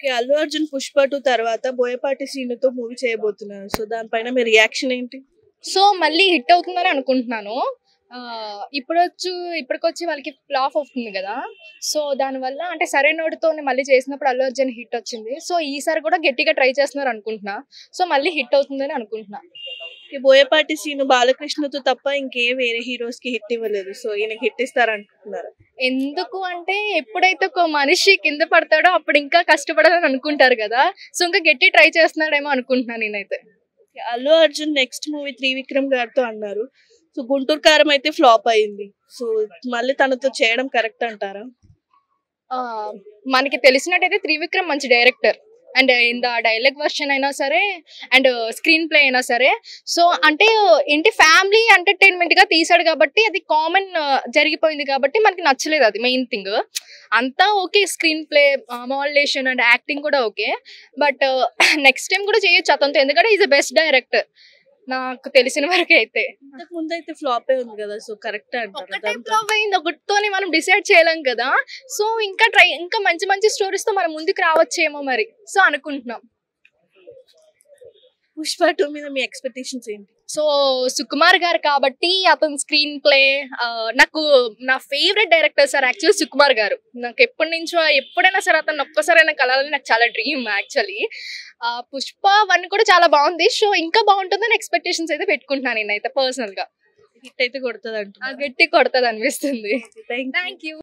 Okay. 'Allu Arjun' 'Pushpa 2' తర్వాత Boyapati శ్రీనుతో movie చేయబోతున్నారు. So, దానిపైన మీ రియాక్షన్ ఏంటి? సో మళ్ళీ హిట్ అవుతుందని అనుకుంటున్నాను. ఇప్పటికొచ్చి వాళ్ళకి ఫ్లాప్ అవుతుంది కదా. సో దానివల్ల అంటే సరైనోడితోని మళ్ళీ చేసినప్పుడు అల్లు అర్జున్ హిట్ వచ్చింది. సో ఈసారి కూడా గట్టిగా ట్రై చేస్తున్నారు అనుకుంటున్నా. సో మళ్ళీ హిట్ అవుతుందని అనుకుంటున్నా. ఈ బోయపాటి శ్రీను బాలకృష్ణతో తప్ప వేరే హీరోస్‌కి హిట్ ఇవ్వలేదు. సో, ఈయనకి హిట్ ఇస్తారనుకుంటున్నారా? ఎందుకు అంటే ఎప్పుడైతే ఒక మనిషి కింద పడతాడో అప్పుడు ఇంకా కష్టపడాలని అనుకుంటారు కదా. సో ఇంకా గట్టి ట్రై చేస్తున్నాడేమో అనుకుంటున్నాను నేనైతే. Okay. 'Allu Arjun' next movie 'Trivikram' గారితో అన్నారు. సో, 'గుంటూరు కారం' అయితే ఫ్లాప్ అయింది. సో, మళ్ళీ తనతో చేయడం కరెక్ట్ అంటారా? ఆ, మనకి తెలిసినట్టయితే త్రివిక్రమ్ మంచి director. And in the dialogue version అయినా సరే అండ్ స్క్రీన్ ప్లే అయినా సరే. సో అంటే ఏంటి ఫ్యామిలీ ఎంటర్టైన్మెంట్ గా తీసాడు కాబట్టి అది కామన్ జరిగిపోయింది కాబట్టి మనకి నచ్చలేదు. అది మెయిన్ థింగ్. అంతా okay, screen play modulation and acting కూడా ఓకే. బట్ నెక్స్ట్ టైం కూడా చేయొచ్చు అతనితో, ఎందుకంటే ఈజ్ ద బెస్ట్ డైరెక్టర్ నాకు తెలిసిన వరకు అయితే. ఇంతకు ముందు అయితే ఫ్లాపే ఉంది కదా. సో, కరెక్టే అంటారా ఒకటే దాంతో? ఫ్లాప్ అయింది, ఒకటితోనే మనం డిసైడ్ చేయలేం కదా. సో ఇంకా మంచి మంచి స్టోరీస్ తో మనం ముందుకు రావచ్చేమో మరి. సో అనుకుంటున్నాం. 'పుష్ప 2' మీద మీ ఎక్స్‌పెక్టేషన్స్ ఏంటి? సో సుకుమార్ గారు కాబట్టి అతని స్క్రీన్ ప్లే నాకు నా favourite director sir actually Sukumar గారు. నాకు ఎప్పటి నుంచో ఎప్పుడైనా సరే అతను ఒక్కసారైనా కలాలని నాకు చాలా డ్రీమ్ యాక్చువల్లీ. 'పుష్ప 1' కూడా చాలా బాగుంది. సో ఇంకా బాగుంటుందని ఎక్స్పెక్టేషన్స్ అయితే పెట్టుకుంటున్నాను నేనైతే పర్సనల్ గా. హిట్ అయితే కొడతదంటున్నారా? గట్టి కొడతది అనిపిస్తుంది. Thank you. Thank you.